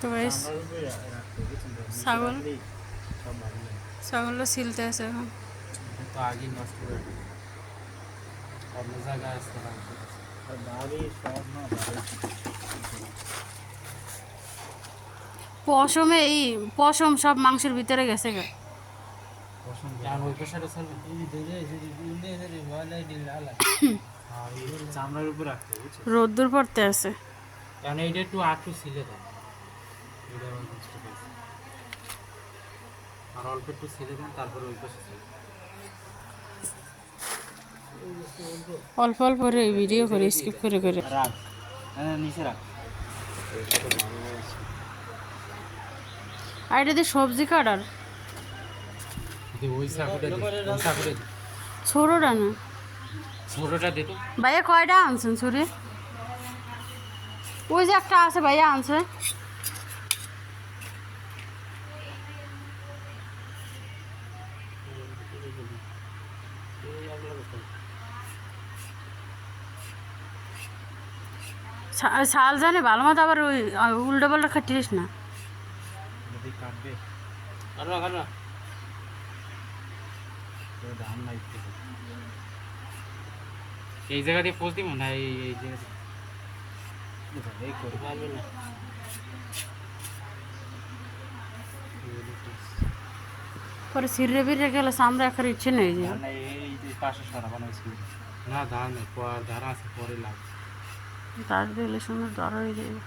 তো গাইস ছাগল ছাগলটা ছিলতে আছে এখন। তো আগে নষ্ট করে অন্য জায়গায় আসতে পশমে এই পশম সব মাংসের ভিতরে গেছে গা। চামড়ার উপর রাখতে বুঝছো, রোদ্দুর পড়তে আছে। কারণ এইটা একটু আটটু ছিলে দেন, এটা আমার কষ্ট পেয়েছে। আর অল্প একটু ছিলে দেন, তারপরে ওই পাশে ছিলে। অল্প অল্প করে ভিডিও করে স্কিপ করে করে। রাখ, হ্যাঁ নিচে রাখ। আর এটা দিয়ে সবজি কাটার ওই চাকুটা দে, ওই চাকুটা দে, ছোটটা না ছোটটা দে তো। ভাইয়া কয়টা আনছেন ছুরি? ওই যে একটা আছে ভাইয়া আনছে। শাল জানে ভালো মতো, আবার ওই উল্টো পাল্টা খাটিস না। যদি কাটবে আর রাখ, আর রাখ। তো ধান নাই তো। এই জায়গা দিয়ে পোজ দিব না, এই জায়গা দিয়ে এই করে পারবে না। পরে সিরে বিরে গেলে সামনে রাখার ইচ্ছে নেই যে। ধান নাই, এই যে পাশে সরাবানো ছিল না, ধান নেই, ধান আছে পরে লাগবে। তার দিলে সুন্দর দর হয়ে যাবে।